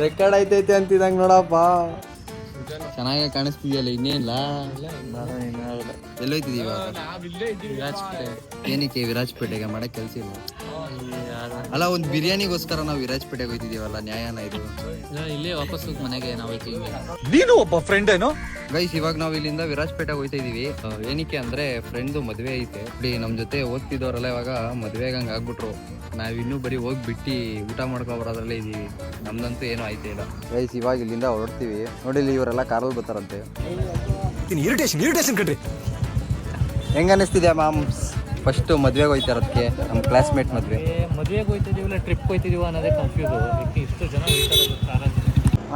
Record ಐತೈತೆ ಅಂತಿದಂಗೆ ನೋಡಪ್ಪ. ಚೆನ್ನಾಗಿ ಕಾಣಿಸ್ತಿದ್ಯಲ್ಲ, ಇನ್ನೇನಿಲ್ಲ. ಎಲ್ಲೋಯ್ತಿದೀವಿ ಇವಾಗ? ಏನಕ್ಕೆ ವಿರಾಜಪೇಟೆಗೆ? ಮಾಡಕ್ ಕೆಲ್ಸ ಇಲ್ಲ ಅಲ್ಲ? ಒಂದು ಬಿರಿಯಾನಿಗೋಸ್ಕರ ನಾವು ವಿರಾಜಪೇಟೆಗೆ ಹೋಯ್ತಿದೀವಲ್ಲ, ನ್ಯಾಯನ ಇದು? ಇಲ್ಲೇ ವಾಪಸ್ ಮನೆಗೆ ನಾವು ಹೋಯ್ತೀವಿ. ನೀನು ಒಬ್ಬ ಫ್ರೆಂಡ್ ಏನೋ ಗೈಸ್. ಇವಾಗ ನಾವು ಇಲ್ಲಿಂದ ವಿರಾಜಪೇಟೆಗೆ ಹೋಯ್ತಾ ಇದೀವಿ. ಏನಕ್ಕೆ ಅಂದ್ರೆ ಫ್ರೆಂಡ್ ಮದ್ವೆ ಐತೆ. ನಮ್ ಜೊತೆ ಓದ್ತಿದ್ದವರೆಲ್ಲ ಇವಾಗ ಮದ್ವೆಗೆ ಹಂಗ ಆಗ್ಬಿಟ್ರು. ನಾವಿನ್ನೂ ಬರೀ ಹೋಗ್ಬಿಟ್ಟು ಊಟ ಮಾಡ್ಕೊ ಬರೋದ್ರಲ್ಲೇ ಇದೀವಿ. ನಮ್ದಂತೂ ಏನೂ ಆಯ್ತೇ ಇಲ್ಲ ಗೈಸ್. ಇವಾಗ ಇಲ್ಲಿಂದ ಹೊರಡ್ತೀವಿ. ನೋಡಿಲ್ಲಿ ಇವರೆಲ್ಲ ಕಾರಲ್ಲಿ ಬರ್ತಾರಂತೆ. ಇರಿಟೇಷನ್ ಕಣ್ರಿ. ಹೆಂಗ ಅನಿಸ್ತಿದ್ಯಾ ಮ್ಯಾಮ್? ಫಸ್ಟ್ ಮದ್ವೆಗೆ ಹೋಯ್ತಾರದಕ್ಕೆ, ನಮ್ಮ ಕ್ಲಾಸ್ಮೇಟ್ ಮದ್ವೆಗೆ ಹೋಯ್ತಿದೀವಲ್ಲ, ಟ್ರಿಪ್ ಹೋಯ್ತಿದೀವ ಅನ್ನೋದೇ ಕನ್ಫ್ಯೂಸ್. ಇಷ್ಟು ಜನ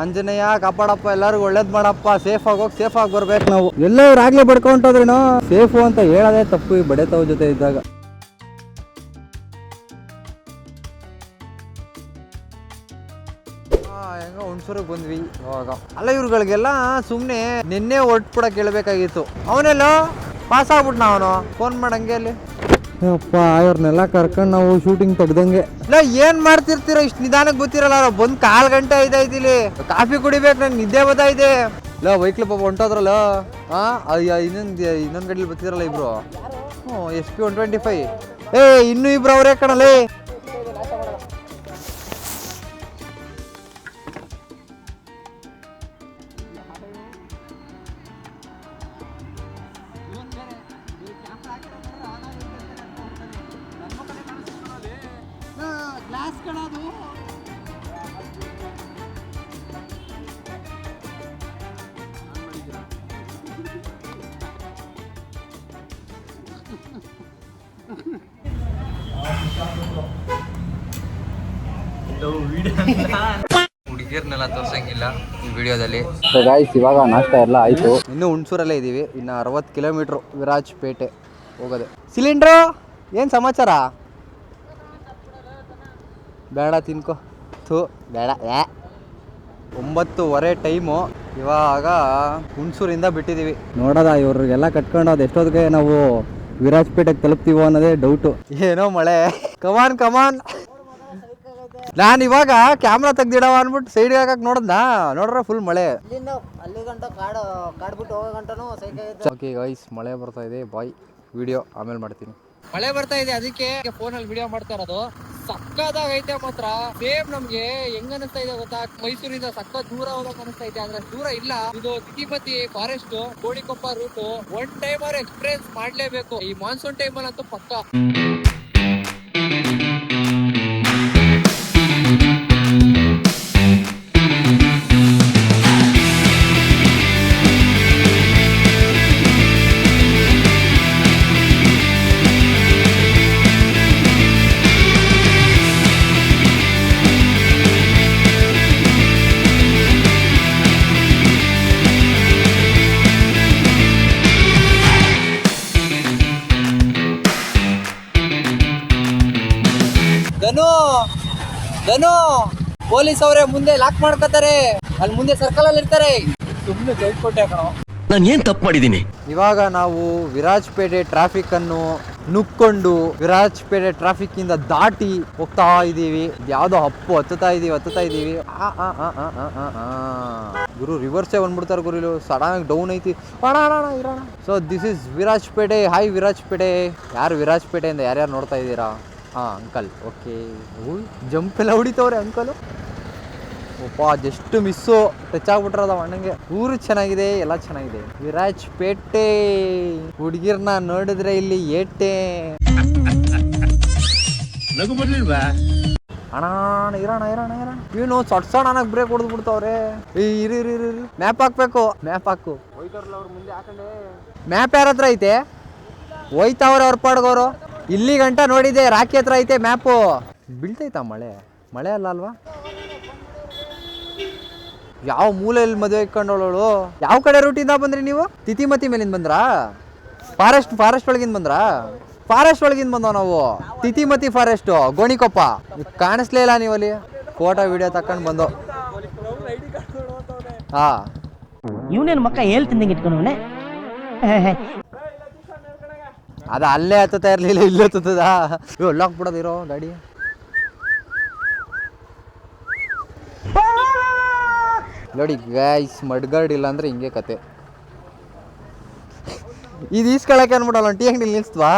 ಆಂಜನೇಯ ಕಾಪಾಡಪ್ಪ, ಎಲ್ಲರಿಗೂ ಒಳ್ಳೇದ್ ಮಾಡಪ್ಪ. ಸೇಫ್ ಆಗಿ ಹೋಗಿ ಸೇಫ್ ಆಗಿ ಬರ್ಬೇಕು ನಾವು. ಎಲ್ಲ ಇವ್ರು ಆಗ್ಲೇ ಬಡ್ಕೊಂಡ್ರೇನೋ ಸೇಫು ಅಂತ ಹೇಳೋದೇ ತಪ್ಪು ಈ ಬಡೇತವ ಜೊತೆ ಇದ್ದಾಗ. ಹೆಂಗ ಹುಣಸೂರಿಗೆ ಬಂದ್ವಿ ಇವಾಗ. ಅಲ್ಲ ಇವ್ರುಗಳಿಗೆಲ್ಲ ಸುಮ್ನೆ ನಿನ್ನೆ ಹೊರಟ್ಬಿಡಕ್ ಹೇಳ್ಬೇಕಾಗಿತ್ತು. ಅವನೆಲ್ಲ ಪಾಸ್ ಆಗ್ಬಿಟ್ನ ಅವನು. ಫೋನ್ ಮಾಡಂಗೆ ಅಲ್ಲಿ ಅಪ್ಪ. ಇವ್ರನ್ನೆಲ್ಲ ಕರ್ಕೊಂಡು ನಾವು ಶೂಟಿಂಗ್ ತೆಗ್ದಂಗೆ. ಇಲ್ಲ ಏನ್ ಮಾಡ್ತಿರ್ತೀರ ಇಷ್ಟು ನಿಧಾನಕ್ಕೆ ಗೊತ್ತಿರಲ್ಲ. ಬಂದ್ 1/4 ಗಂಟೆ ಆಯ್ತು ಇಲ್ಲಿ. ಕಾಫಿ ಕುಡಿಬೇಕು, ನನ್ ನಿದ್ದೆ ಬತ್ತಾಯಿದೆ. ಇಲ್ಲ ವೈಕ್ಲು ಪಾಪ ಹೊಂಟೋದ್ರಲ್ಲ. ಇನ್ನೊಂದ್ ಗಡ್ಲಿ ಬರ್ತಿದ್ರಲ್ಲ ಇಬ್ರು. SP 125. ಇನ್ನೂ ಇಬ್ರು ಅವರೇ ಕಣಲೇ. ಹುಡುಗಿರ್ನೆಲ್ಲ ತೋರ್ಸಂಗಿಲ್ಲ ಈ ವಿಡಿಯೋದಲ್ಲಿ. ಗಾಯ್ಸ್ ಇವಾಗ ನಾಷ್ಟ ಎಲ್ಲ ಆಯ್ತು. ಇನ್ನು ಹುಣಸೂರಲ್ಲೇ ಇದೀವಿ. ಇನ್ನು 60 ಕಿಲೋಮೀಟ್ರು ವಿರಾಜಪೇಟೆ ಹೋಗೋದೆ. ಸಿಲಿಂಡ್ರು ಏನ್ ಸಮಾಚಾರ? ಬೇಡ ತಿನ್ಕೋ. ಬೇಡ. 9:15 ಟೈಮು. ಇವಾಗ ಹುಣಸೂರಿಂದ ಬಿಟ್ಟಿದೀವಿ. ನೋಡೋದ ಇವ್ರಿಗೆಲ್ಲ ಕಟ್ಕೊಂಡು ಅದು ಎಷ್ಟೊತ್ತಿಗೆ ನಾವು ವಿರಾಜಪೇಟೆಗೆ ತಲುಪ್ತೀವೋ ಅನ್ನೋದೇ ಡೌಟು. ಏನೋ ಮಳೆ. ಕಮಾನ್. ನಾನು ಇವಾಗ ಕ್ಯಾಮ್ರಾ ತೆಗ್ದಿಡವ ಅನ್ಬಿಟ್ಟು ಸೈಡ್ಗೆ ಹಾಕಕ್ ನೋಡ್ರ ಫುಲ್ ಮಳೆ. ಅಲ್ಲಿ ಗಂಟ ಕಾಡ್ಬಿಟ್ಟು ಹೋಗೋ ಗಂಟನೂ ಓಕೆ ಗೈಸ್, ಮಳೆ ಬರ್ತಾ ಇದೆ. ಬಾಯ್, ವಿಡಿಯೋ ಆಮೇಲೆ ಮಾಡ್ತೀನಿ. ಮಳೆ ಬರ್ತಾ ಇದೆ, ಅದಕ್ಕೆ ಫೋನಲ್ಲಿ ವಿಡಿಯೋ ಮಾಡ್ತಾ ಇರೋದು. ಸಕ್ಕದಾಗಿ ಐತೆ ಮಾತ್ರ. ಸೇಮ್ ನಮ್ಗೆ ಹೆಂಗ್ ಅನಿಸ್ತಾ ಇದೆ ಗೊತ್ತಾ? ಮೈಸೂರಿಂದ ಸಕ್ಕ ದೂರ ಹೋಗಕ್ ಅನಿಸ್ತಾ ಇದೆ. ಆದ್ರೆ ದೂರ ಇಲ್ಲ. ಇದು Thithimathi forest, Gonikoppa route. 1 time experience ಮಾಡ್ಲೇಬೇಕು. ಈ ಮಾನ್ಸೂನ್ ಟೈಮಲ್ಲಿ ಅಂತೂ ಪಕ್ಕ. ಧನು ಪೊಲೀಸ್ ಅವರೇ ಮುಂದೆ ಲಾಕ್ ಮಾಡ್ಕೋತಾರೆ. ಅಲ್ಲಿ ಮುಂದೆ ಸರ್ಕಲ್ ಅಲ್ಲಿ ಇರ್ತಾರೆ. ಸುಮ್ಮನೆ ಜೈಲ್ ಕೊಟ್ಟೆ ಕಣೋ. ನಾನು ಏನ್ ತಪ್ಪು ಮಾಡಿದ್ದೀನಿ? ಇವಾಗ ನಾವು ವಿರಾಜಪೇಟೆ ಟ್ರಾಫಿಕ್ ಅನ್ನು ನುಕ್ಕೊಂಡು ವಿರಾಜಪೇಟೆ ಟ್ರಾಫಿಕ್ ಇಂದ ದಾಟಿ ಹೋಗ್ತಾ ಇದೀವಿ. ಯಾವ್ದೋ ಹತ್ತುತ್ತಾ ಇದೀವಿ. ಗುರು ರಿವರ್ಸೇ ಬಂದ್ಬಿಡ್ತಾರೆ ಗುರು. ಇಲ್ಲಿ ಸಡನ್ ಡೌನ್ ಐತಿ. ಇರೋಣ. So this is Virajpet. Hi Virajpet. ಯಾರು ವಿರಾಜಪೇಟೆಯಿಂದ ಯಾರ್ಯಾರು ನೋಡ್ತಾ ಇದ್ದೀರಾ? ಅಂಕಲ್. ಓಕೆ. ಜಂಪ್ ಎಲ್ಲ ಹೊಡಿತವ್ರೆ ಅಂಕಲು. ಒಪ್ಪ ಜಸ್ಟ್ ಮಿಸ್ಸು. ಟಚ್ ಆಗ್ಬಿಟ್ರದ ಅಣ್ಣಂಗೆ. ಊರು ಚೆನ್ನಾಗಿದೆ, ಎಲ್ಲ ಚೆನ್ನಾಗಿದೆ. ವಿರಾಜಪೇಟೆ ಹುಡುಗಿರ್ನ ನೋಡಿದ್ರೆ ಇಲ್ಲಿ ಏಟೆ. ಅಣ್ಣ ಇರೋಣ. ಇವನು ಸೊಡ್ಸೋಣ ಬ್ರೇಕ್ ಹೊಡೆದು ಬಿಡ್ತಾವ್ರೆ. ಇರಿ ಮ್ಯಾಪ್ ಹಾಕ್ಬೇಕು. ಮ್ಯಾಪ್ ಹಾಕು. ಮ್ಯಾಪ್ ಯಾರ ಹತ್ರ ಐತೆ? ಹೋಯ್ತಾವ್ರೆ ಅವ್ರ ಪಾಡ್ಗೋರು. ಇಲ್ಲಿ ಗಂಟ ನೋಡಿದೆ, ರಾಕಿ ಹತ್ರ ಐತೆ ಮ್ಯಾಪು. ಬೀಳ್ತೈತಾ ಮಳೆ ಅಲ್ವಾ? ಯಾವ ಮೂಲೆಯಲ್ಲಿ ಮದುವೆ ಇಟ್ಕೊಂಡವಳು? ಯಾವ ಕಡೆ ರೂಟಿಂದ ಬಂದ್ರಿ ನೀವು? ತಿತಿಮತಿ ಮೇಲಿಂದ ಬಂದ್ರಾ? ಫಾರೆಸ್ಟ್ ಒಳಗಿಂದ ಬಂದ್ರಾ? ಫಾರೆಸ್ಟ್ ಒಳಗಿಂದ ಬಂದವ ನಾವು. ತಿತಿಮತಿ ಫಾರೆಸ್ಟ್, ಗೋಣಿಕೊಪ್ಪ. ಕಾಣಿಸ್ಲೇ ಇಲ್ಲ ನೀವು ಅಲ್ಲಿ. ಫೋಟೋ ವಿಡಿಯೋ ತಕೊಂಡು ಬಂದು. ಇವನೇನು ಮಕ್ಕ ಹೇಳ್ತಿದ್ದಂಗೆ ಇಟ್ಕೊಂಡವನೆ. ಅದು ಅಲ್ಲೇ ಹತ್ತುತ್ತಾ ಇರಲಿಲ್ಲ, ಇಲ್ಲೇ ಹತ್ತದ. ಲಾಕ್ ಬಿಡೋದಿರೋ ಗಾಡಿ. ನೋಡಿ ಗೈಸ್, ಮಡ್ಗಾರ್ಡ್ ಇಲ್ಲ ಅಂದರೆ ಹಿಂಗೆ ಕತೆ. ಇದು ಈಸ್ಕೊಳಕ್ಕೆ ಅನ್ಬಿಡಲ್ಲ, ಟೀ ಅಂಗಡಿಲಿ ನಿಲ್ಸ್ತ್ವಾ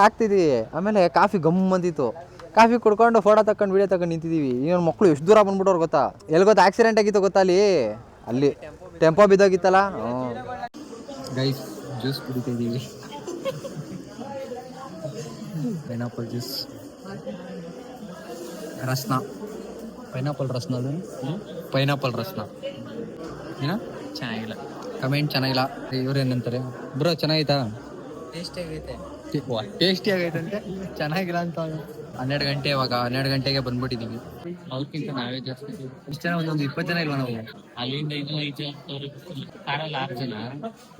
ಆಗ್ತಿದ್ವಿ. ಆಮೇಲೆ ಕಾಫಿ ಗಮ್ ಅಂತಿತ್ತು. ಕಾಫಿ ಕುಡ್ಕೊಂಡು ಫೋಟೋ ತಗೊಂಡು ವಿಡಿಯೋ ತಗೊಂಡು ನಿಂತಿದ್ದೀವಿ. ಇನ್ನೊಂದು ಮಕ್ಕಳು ಎಷ್ಟು ದೂರ ಬಂದ್ಬಿಟ್ಟವ್ರು ಗೊತ್ತಾ? ಎಲ್ಲಿ ಗೊತ್ತಾ ಆಕ್ಸಿಡೆಂಟ್ ಆಗಿತ್ತು ಗೊತ್ತಾ? ಅಲ್ಲಿ ಟೆಂಪೋ ಬಿದ್ದೋಗಿತ್ತಲ್ಲ. ಗೈಸ್ ಜ್ಯೂಸ್ ಕುಡಿತಿದ್ದೀವಿ, pineapple juice, Rasna, pineapple Rasna, pineapple Rasna. ಏನೋ ಚೆನ್ನಾಗಿಲ್ಲ, ಕಮೆಂಟ್ ಚೆನ್ನಾಗಿಲ್ಲ. ಇವ್ರೇನಂತಾರೆ ಬ್ರೋ ಚೆನ್ನಾಗಿತ್ತಾ? ಟೇಸ್ಟಿ ಆಗೈತೆ ಅಂತೆ, ಚೆನ್ನಾಗಿಲ್ಲ ಅಂತ. 12 ಗಂಟೆ ಇವಾಗ, 12 ಗಂಟೆಗೆ ಬಂದ್ಬಿಟ್ಟಿದ್ದೀವಿ. ಅವ್ರಿಗಿಂತ ನಾವೇ ಜಾಸ್ತಿ. ಇಷ್ಟು ಜನ ಒಂದೊಂದು 20 ಜನ ಇಲ್ವಾ ನಾವು? ಅಲ್ಲಿಂದ ಇನ್ನೂ 5 ಜನ, ಕಾರಲ್ಲಿ 6 ಜನ,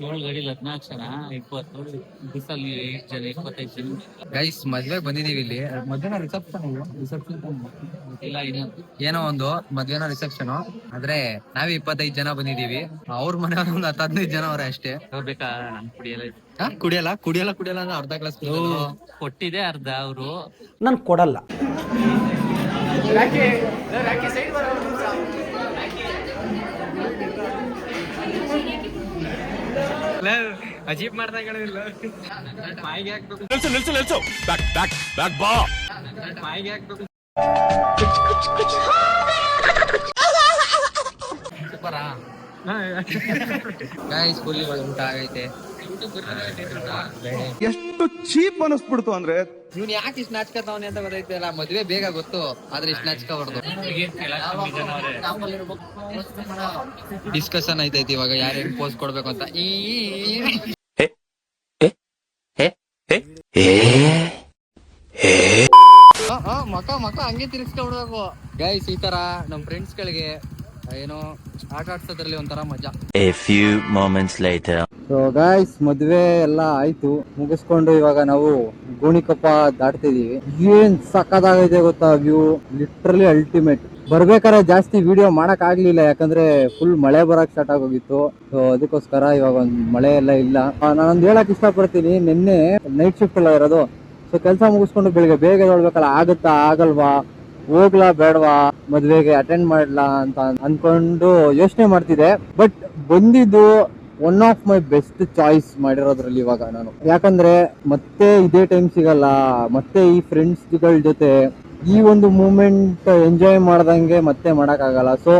7 ಗಾಡಿಲಿ 14 ಜನ, 20 ಬಸ್ಸಲ್ಲಿ 8 ಜನ, 25 ಜನ. ಗೈಸ್ ಮದ್ವೆಗೆ ಬಂದಿದ್ದೀವಿ ಇಲ್ಲಿ. ಮಧ್ಯಾಹ್ನ ರಿಸೆಪ್ಷನ್ ಇಲ್ಲ, ಏನೋ ಒಂದು ಮಧ್ಯಾಹ್ನ ರಿಸೆಪ್ಷನ್. ಆದ್ರೆ ನಾವೇ 25 ಜನ ಬಂದಿದ್ದೀವಿ. ಅವ್ರ ಮನೆಯವ್ರ ಒಂದು 10-15 ಜನ ಅವ್ರೆ ಅಷ್ಟೇ. ಬೇಕಾ? ನಾನು ಕುಡಿಯಲ್ಲ, ಕುಡಿಯಲ್ಲ ಅಂದ್ರೆ ಅರ್ಧ ಗ್ಲಾಸ್ ಕೊಟ್ಟಿದೆ ಅರ್ಧ. ಅವರು ನಾನು ಕೊಡಲ್ಲ. ಅಜೀಬ್ ಮಾಡ್ದಾಗ ಮಾಯಿಗೆ ಹಾಕ್ಬೇಕು, ನಿಲ್ಸು ಬ್ಯಾಕ್ ಬಾ. ಮಾಯಿಗೆ ಹಾಕ್ಬೇಕು. ಸೂಪರಾ ಗೈಸ್, ಫುಲ್ ಇವಾಗ ಊಟ ಆಗೈತೆ. ಎಷ್ಟು ಚೀಪ್ ಅನಿಸ್ಬಿಡ್ತು ಅಂದ್ರೆ, ಇವ್ನು ಯಾಕೆ ಇಷ್ಟು ನಾಚ್ಕತಾವನೆ ಅಂತ ಗೊತ್ತೈತಿಲ್ಲ. ಮದ್ವೆ ಬೇಗ ಗೊತ್ತು, ಆದ್ರೆ ಇಷ್ಟು ನಾಚ್ಕೋಬಾರ್ದು. ಡಿಸ್ಕಷನ್ ಐತೈತಿ ಇವಾಗ, ಯಾರೇನ್ ಪೋಸ್ಟ್ ಕೊಡ್ಬೇಕು ಅಂತ. ಮಕ್ಕ ಹಂಗೆ ತಿರ್ಸ್ಕೊಂಡ್ಬಿಡ್ಬೇಕು ಗೈಸ್. ಈ ತರ ನಮ್ ಫ್ರೆಂಡ್ಸ್ ಗಳಿಗೆ ಏನೋ ಆಟ ಆಡ್ಸೋದ್ರಲ್ಲಿ ಒಂಥರ ಮಜಾ. A few moments later. So guys, ಮದುವೆ ಎಲ್ಲ ಆಯ್ತು, ಮುಗಿಸ್ಕೊಂಡು ಇವಾಗ ನಾವು ಗೋಣಿಕೊಪ್ಪ ದಾಟ್ತಿದೀವಿ. ಏನ್ ಸಕ್ಕದಾಗೈತೆ ಗೊತ್ತಾ ವ್ಯೂ, ಲಿಟ್ರಲಿ ಅಲ್ಟಿಮೇಟ್. ಬರ್ಬೇಕಾದ್ರೆ ಜಾಸ್ತಿ ವಿಡಿಯೋ ಮಾಡಕ್ ಆಗ್ಲಿಲ್ಲ, ಯಾಕಂದ್ರೆ ಫುಲ್ ಮಳೆ ಬರಕ್ ಸ್ಟಾರ್ಟ್ ಆಗೋಗಿತ್ತು. ಸೊ ಅದಕ್ಕೋಸ್ಕರ ಇವಾಗ ಒಂದ್ ಮಳೆ ಎಲ್ಲ ಇಲ್ಲ. ನಾನೊಂದು ಹೇಳಕ್ ಇಷ್ಟಪಡ್ತೀನಿ, ನಿನ್ನೆ ನೈಟ್ ಶಿಫ್ಟ್ ಎಲ್ಲ ಇರೋದು. ಸೊ ಕೆಲಸ ಮುಗಿಸ್ಕೊಂಡು ಬೆಳಿಗ್ಗೆ ಬೇಗ ನೋಡ್ಬೇಕಲ್ಲ, ಆಗುತ್ತಾ ಆಗಲ್ವಾ, ಹೋಗ್ಲಾ ಬೇಡವಾ, ಮದ್ವೆಗೆ ಅಟೆಂಡ್ ಮಾಡ್ಲಾ ಅಂತ ಅನ್ಕೊಂಡು ಯೋಚನೆ ಮಾಡ್ತಿದ್ದೆ. ಬಟ್ ಬಂದಿದ್ದು one of my best choice ಮಾಡಿರೋದ್ರಲ್ಲಿ ಇವಾಗ ನಾನು. ಯಾಕಂದ್ರೆ ಮತ್ತೆ ಇದೇ ಟೈಮ್ ಸಿಗಲ್ಲ, ಮತ್ತೆ ಈ ಫ್ರೆಂಡ್ಸ್ಗಳ ಜೊತೆ ಈ ಒಂದು ಮೂಮೆಂಟ್ ಎಂಜಾಯ್ ಮಾಡ್ದಂಗೆ ಮತ್ತೆ ಮಾಡಕ್ಕಾಗಲ್ಲ. ಸೊ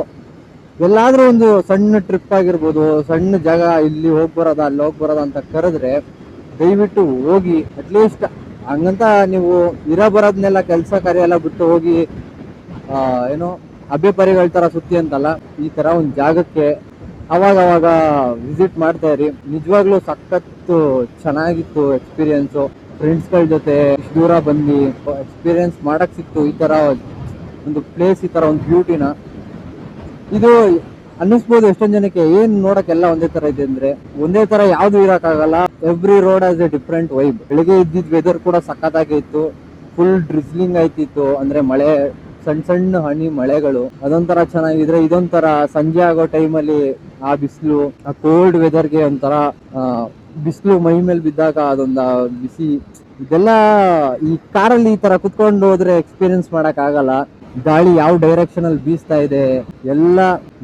ಎಲ್ಲಾದ್ರೂ ಒಂದು ಸಣ್ಣ ಟ್ರಿಪ್ ಆಗಿರ್ಬೋದು, ಸಣ್ಣ ಜಾಗ, ಇಲ್ಲಿ ಹೋಗಿ ಬರೋದ ಅಲ್ಲಿ ಹೋಗಿ ಬರೋದ ಅಂತ ಕರೆದ್ರೆ ದಯವಿಟ್ಟು ಹೋಗಿ. ಅಟ್ಲೀಸ್ಟ್ ಹಂಗಂತ ನೀವು ಬರೋದ್ನೆಲ್ಲ ಕೆಲಸ ಕಾರ್ಯ ಎಲ್ಲ ಬಿಟ್ಟು ಹೋಗಿ ಏನೋ ಅಭ್ಯಪರಿಗಳ ತರ ಸುತ್ತಿ ಅಂತಲ್ಲ, ಈ ತರ ಒಂದು ಜಾಗಕ್ಕೆ ಅವಾಗ ವಿಸಿಟ್ ಮಾಡ್ತಾ ಇರಿ. ನಿಜವಾಗ್ಲೂ ಸಖತ್ತು ಚೆನ್ನಾಗಿತ್ತು ಎಕ್ಸ್ಪೀರಿಯನ್ಸು. ಫ್ರೆಂಡ್ಸ್ಗಳ ಜೊತೆ ಇಷ್ಟು ದೂರ ಬಂದು ಎಕ್ಸ್ಪೀರಿಯನ್ಸ್ ಮಾಡಕ್ ಸಿಕ್ತು. ಈ ತರ ಒಂದು ಪ್ಲೇಸ್, ಈ ತರ ಒಂದು ಬ್ಯೂಟಿನ. ಇದು ಅನ್ನಿಸ್ಬೋದು ಎಷ್ಟೊಂದ್ ಜನಕ್ಕೆ, ಏನ್ ನೋಡಕ್ಕೆಲ್ಲ ಒಂದೇ ತರ ಇದೆ ಅಂದ್ರೆ, ಒಂದೇ ತರ ಯಾವ್ದು ಇರಕ್ಕಾಗಲ್ಲ. Every road has a different vibe. ಬೆಳಿಗ್ಗೆ ಇದ್ದಿದ್ ವೆದರ್ ಕೂಡ ಸಖತ್ತಾಗಿ ಇತ್ತು, ಫುಲ್ ಡ್ರಿಸ್ಲಿಂಗ್ ಆಯ್ತಿತ್ತು, ಅಂದ್ರೆ ಮಳೆ, ಸಣ್ಣ ಸಣ್ಣ ಹನಿ ಮಳೆಗಳು, ಅದೊಂಥರ ಚೆನ್ನಾಗಿದ್ರೆ. ಇದೊಂಥರ ಸಂಜೆ ಆಗೋ ಟೈಮಲ್ಲಿ ಆ ಬಿಸಿಲು, ಆ ಕೋಲ್ಡ್ ವೆದರ್ಗೆ ಒಂಥರ ಬಿಸಿಲು ಮೈ ಮೇಲೆ ಬಿದ್ದಾಗ ಅದೊಂದು ಬಿಸಿ, ಇದೆಲ್ಲ ಈ ಕಾರಲ್ಲಿ ಈ ತರ ಕುತ್ಕೊಂಡು ಹೋದ್ರೆ ಎಕ್ಸ್ಪೀರಿಯನ್ಸ್ ಮಾಡಕ್ ಆಗಲ್ಲ. ಗಾಳಿ ಯಾವ ಡೈರೆಕ್ಷನ್ ಅಲ್ಲಿ ಬೀಸ್ತಾ ಇದೆ ಎಲ್ಲ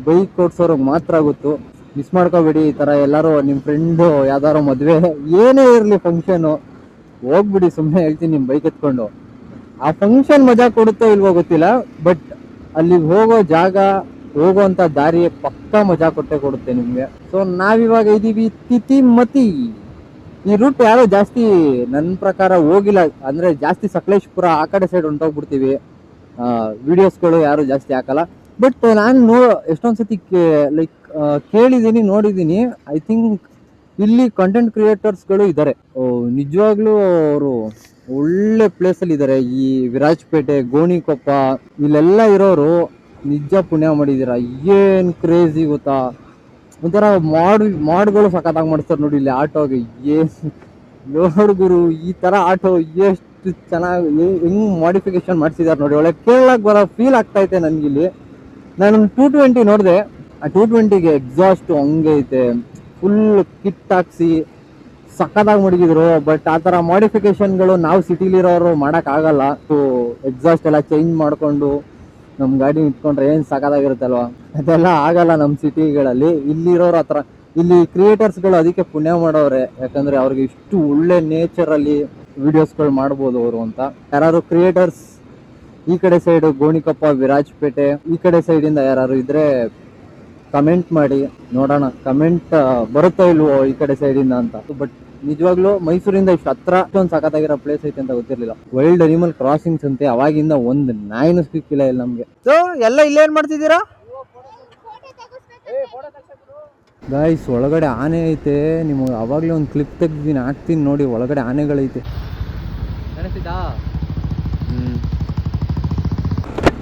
ಬೈಕ್ ಓಡಿಸೋರ್ಗೆ ಮಾತ್ರ ಗೊತ್ತು. ಮಿಸ್ ಮಾಡ್ಕೋಬೇಡಿ. ಈ ತರ ಎಲ್ಲಾರು ನಿಮ್ ಫ್ರೆಂಡ್ ಯಾವ್ದಾರು ಮದ್ವೆ ಏನೇ ಇರ್ಲಿ ಫಂಕ್ಷನ್, ಹೋಗ್ಬಿಡಿ. ಸುಮ್ಮನೆ ಹೇಳ್ತೀನಿ, ನಿಮ್ ಬೈಕ್ ಎತ್ಕೊಂಡು ಆ ಫಂಕ್ಷನ್ ಮಜಾ ಕೊಡುತ್ತೋ ಇಲ್ವೋ ಗೊತ್ತಿಲ್ಲ, ಬಟ್ ಅಲ್ಲಿಗೆ ಹೋಗೋ ಜಾಗ, ಹೋಗುವಂತ ದಾರಿ ಪಕ್ಕಾ ಮಜಾ ಕೊಟ್ಟೆ ಕೊಡುತ್ತೆ ನಿಮ್ಗೆ. ಸೊ ನಾವಿವಾಗ ಇದೀವಿ ತಿತಿಮತಿ. ಈ ರೂಟ್ ಯಾರೋ ಜಾಸ್ತಿ ನನ್ನ ಪ್ರಕಾರ ಹೋಗಿಲ್ಲ, ಅಂದ್ರೆ ಜಾಸ್ತಿ ಸಕಲೇಶ್ಪುರ ಆ ಕಡೆ ಸೈಡ್ ಹೊಂಟೋಗ್ಬಿಡ್ತೀವಿ. ವಿಡಿಯೋಸ್ಗಳು ಯಾರು ಜಾಸ್ತಿ ಹಾಕಲ್ಲ. ಬಟ್ ನಾನು ಎಷ್ಟೊಂದ್ಸತಿ ಲೈಕ್ ಕೇಳಿದ್ದೀನಿ, ನೋಡಿದ್ದೀನಿ. ಐ ಥಿಂಕ್ ಇಲ್ಲಿ ಕಂಟೆಂಟ್ ಕ್ರಿಯೇಟರ್ಸ್ಗಳು ಇದ್ದಾರೆ, ನಿಜವಾಗ್ಲೂ ಅವರು ಒಳ್ಳೆ ಪ್ಲೇಸಲ್ಲಿ ಇದ್ದಾರೆ. ಈ ವಿರಾಜಪೇಟೆ, ಗೋಣಿಕೊಪ್ಪ ಇಲ್ಲೆಲ್ಲ ಇರೋರು ನಿಜ ಪುಣ್ಯ ಮಾಡಿದ್ದೀರಾ. ಏನು ಕ್ರೇಜಿ ಗೊತ್ತಾ, ಒಂಥರ ಮಾಡ್ಗಳು ಸಖತ್ತಾಗಿ ಮಾಡಿಸ್ತಾರೆ ನೋಡಿ ಇಲ್ಲಿ ಆಟೋಗೆ. ನೋಡ್ ಗುರು, ಈ ಥರ ಆಟೋ ಎಷ್ಟು ಚೆನ್ನಾಗಿ ಹೆಂಗ್ ಮಾಡಿಫಿಕೇಶನ್ ಮಾಡಿಸಿದ್ದಾರೆ ನೋಡಿ. ಒಳ್ಳೆ ಕೇರಳಕ್ಕೆ ಬರೋ ಫೀಲ್ ಆಗ್ತೈತೆ ನನಗಿಲ್ಲಿ. ನಾನು 220 ನೋಡಿದೆ, ಆ 220ಗೆ ಎಕ್ಸಾಸ್ಟ್ ಹಂಗೆ ಐತೆ, ಫುಲ್ ಕಿಟ್ ಹಾಕ್ಸಿ ಸಕ್ಕದಾಗಿ ಮಡಗಿದ್ರು. ಬಟ್ ಆ ಥರ ಮಾಡಿಫಿಕೇಶನ್ಗಳು ನಾವು ಸಿಟಿಲಿರೋರು ಮಾಡೋಕ್ಕಾಗಲ್ಲ. ಎಕ್ಸಾಸ್ಟ್ ಎಲ್ಲ ಚೇಂಜ್ ಮಾಡಿಕೊಂಡು ನಮ್ಮ ಗಾಡಿ ಇಟ್ಕೊಂಡ್ರೆ ಏನು ಸಕ್ಕದಾಗಿರುತ್ತಲ್ವ, ಅದೆಲ್ಲ ಆಗಲ್ಲ ನಮ್ಮ ಸಿಟಿಗಳಲ್ಲಿ. ಇಲ್ಲಿರೋರು ಆ ಥರ, ಇಲ್ಲಿ ಕ್ರಿಯೇಟರ್ಸ್ಗಳು ಅದಕ್ಕೆ ಪುಣ್ಯ ಮಾಡೋರೆ, ಯಾಕಂದರೆ ಅವ್ರಿಗೆ ಇಷ್ಟು ಒಳ್ಳೆ ನೇಚರಲ್ಲಿ ವಿಡಿಯೋಸ್ಗಳು ಮಾಡ್ಬೋದು ಅವರು ಅಂತ. ಯಾರು ಕ್ರಿಯೇಟರ್ಸ್ ಈ ಕಡೆ ಸೈಡ್ ಗೋಣಿಕೊಪ್ಪ, ವಿರಾಜಪೇಟೆ ಈ ಕಡೆ ಸೈಡಿಂದ ಯಾರು ಇದ್ರೆ ಕಮೆಂಟ್ ಮಾಡಿ ನೋಡೋಣ, ಕಮೆಂಟ್ ಬರುತ್ತೋ ಇಲ್ವೋ ಈ ಕಡೆ ಸೈಡಿಂದ ಅಂತ. ಬಟ್ ನಿಜವಾಗ್ಲೂ ಮೈಸೂರಿಂದ ಇಷ್ಟು ಹತ್ರ ಇಷ್ಟೊಂದು ಸಖತ್ತಾಗಿರೋ ಪ್ಲೇಸ್ ಐತೆ ಅಂತ ಗೊತ್ತಿರಲಿಲ್ಲ. ವೈಲ್ಡ್ ಅನಿಮಲ್ ಕ್ರಾಸಿಂಗ್ಸ್ ಅಂತೆ, ಅವಾಗಿಂದ ಒಂದು ನಾಯಿನೂ ಸಿಕ್ಕಿಲ್ಲ ಇಲ್ಲಿ ನಮಗೆ. ಸೊ ಎಲ್ಲ ಇಲ್ಲೇನು ಮಾಡ್ತಿದ್ದೀರಾ ಗಾಯ್ಸ್? ಒಳಗಡೆ ಆನೆ ಐತೆ, ನಿಮಗೆ ಅವಾಗಲೇ ಒಂದು ಕ್ಲಿಪ್ ತೆಗ್ದಿದ್ದೀನಿ, ಹಾಕ್ತೀನಿ ನೋಡಿ. ಒಳಗಡೆ ಆನೆಗಳೈತೆ, ಕಾಣಿಸ್ತಿದ್ದಾ?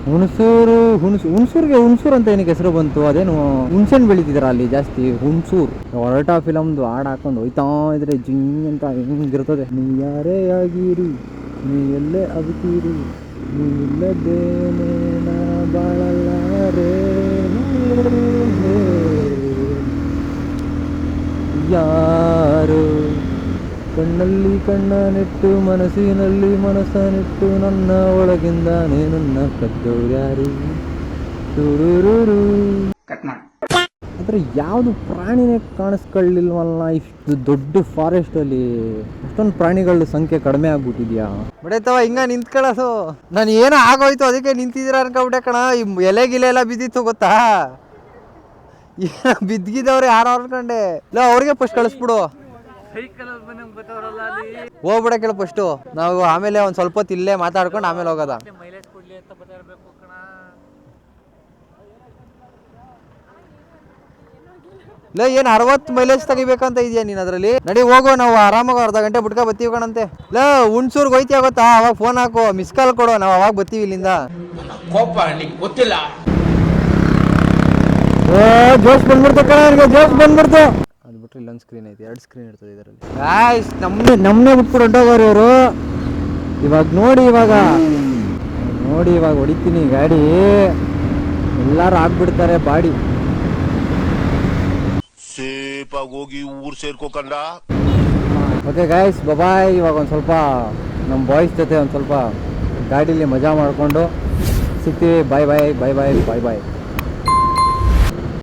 ಹುಣಸೂರಿಗೆ ಹುಣಸೂರು ಅಂತ ಏನಕ್ಕೆ ಹೆಸರು ಬಂತು? ಅದೇನು ಹುಣಸೆಣ್ಣು ಬೆಳೀತಿದಾರ ಅಲ್ಲಿ ಜಾಸ್ತಿ, ಹುಣಸೂರು. ಹೊರಟ ಫಿಲಮ್ದು ಹಾಡು ಹಾಕೊಂಡು ಹೋಯ್ತಾ ಇದ್ರೆ ಜಿಂಗ್ ಅಂತ ಹಿಂಗಿರ್ತದೆ. ನೀ ಯಾರೇ ಆಗಿರಿ, ನೀ ಎಲ್ಲೇ ಅಗ್ತೀರಿ, ನೀ ಇಲ್ಲದೇನೆ ನಾ ಬಾಳಲಾರೆ, ಯಾರು ಕಣ್ಣಲ್ಲಿ ಕಣ್ಣ ನೆಟ್ಟು ಮನಸ್ಸಿನಲ್ಲಿ ಮನಸ್ಸ ನೆಟ್ಟು ನನ್ನ ಒಳಗಿಂದ ನನ್ನ ಕದ್ದೋರ್ಯಾರು. ಆದ್ರೆ ಯಾವುದು ಪ್ರಾಣಿನೇ ಕಾಣಿಸ್ಕೊಳ್ಳಿಲ್ವಲ್ಲ ಇಷ್ಟು ದೊಡ್ಡ ಫಾರೆಸ್ಟ್ ಅಲ್ಲಿ. ಅಷ್ಟೊಂದು ಪ್ರಾಣಿಗಳ ಸಂಖ್ಯೆ ಕಡಿಮೆ ಆಗ್ಬಿಟ್ಟಿದ್ಯಾ? ಬಿಡೈತವ ಹಿಂಗ ನಿಂತ್ಕೊಳ್ಳೋದು. ನಾನು ಏನೋ ಆಗೋಯ್ತು ಅದಕ್ಕೆ ನಿಂತಿದ್ದೀರ ಅನ್ಕೊಬಿಟ್ಟೆ ಕಣ. ಈ ಎಲೆ ಗಿಲೆ ಎಲ್ಲ ಬಿದ್ದಿತ್ತು ಗೊತ್ತಾ, ಬಿದ್ದಿದ್ದವ್ರೆ ಯಾರು ಅನ್ಕೊಂಡೆ. ಇಲ್ಲ ಅವ್ರಿಗೆ ಫಸ್ಟ್ ಕಳಿಸ್ಬಿಡು, ಹೋಗ್ಬಿಡ ಕೇಳ ಫಸ್ಟು. ನಾವು ಆಮೇಲೆ ಒಂದ್ ಸ್ವಲ್ಪ ಹೊತ್ತು ಇಲ್ಲೇ ಮಾತಾಡ್ಕೊಂಡು ಆಮೇಲೆ ಹೋಗೋದ. ಇಲ್ಲ ಏನು 60 ಮೈಲೇಜ್ ತೆಗಿಬೇಕಂತ ಇದೆಯಾ ನೀನ್ ಅದ್ರಲ್ಲಿ? ನಡಿ ಹೋಗೋ, ನಾವು ಆರಾಮಾಗ ಅರ್ಧ ಗಂಟೆ ಬಿಟ್ಕ ಬತ್ತೀವಿ ಕಣಂತೆ. ಇಲ್ಲ ಹುಣಸೂರ್ಗೆ ಹೋಯ್ತಿಯ ಗೊತ್ತಾ, ಅವಾಗ ಫೋನ್ ಹಾಕು, ಮಿಸ್ ಕಾಲ್ ಕೊಡು, ನಾವು ಅವಾಗ ಬತ್ತೀವಿ ಇಲ್ಲಿಂದ. ಗೊತ್ತಿಲ್ಲ ಜೋಶ್ ಬಂದ್ಬಿಡ್ತು ಕಣ, ಜೋಶ್ ಬಂದ್ಬಿಡ್ತು. ಅದು ಬಿಟ್ರೆ ಇಲ್ಲೊಂದು ಸ್ಕ್ರೀನ್ ಐತೆ, 2 ಸ್ಕ್ರೀನ್ ಇರ್ತದೆ ಇದರಲ್ಲಿ. ನಮ್ಮನ್ನೇ ಬಿಟ್ಬಿಟ್ಟು ಹೊಂಟೋಗೋರು ಇವರು. ಇವಾಗ ನೋಡಿ, ಇವಾಗ ಹೊಡಿತೀನಿ ಗಾಡಿ, ಎಲ್ಲಾರು ಆಗ್ಬಿಡ್ತಾರೆ ಬಾಡಿ. ಸೇಫಾಗಿ ಹೋಗಿ ಊರ್ ಸೇರ್ಕೋಕಂಡ. ಓಕೆ ಗಾಯ್ಸ್, ಬಾಯ್. ಇವಾಗ ಒಂದು ಸ್ವಲ್ಪ ನಮ್ಮ ಬಾಯ್ಸ್ ಜೊತೆ ಒಂದು ಸ್ವಲ್ಪ ಗಾಡೀಲಿ ಮಜಾ ಮಾಡಿಕೊಂಡು ಸಿಗ್ತೀವಿ. ಬಾಯ್ ಬಾಯ್ ಬಾಯ್ ಬಾಯ್ ಬಾಯ್ ಬಾಯ್.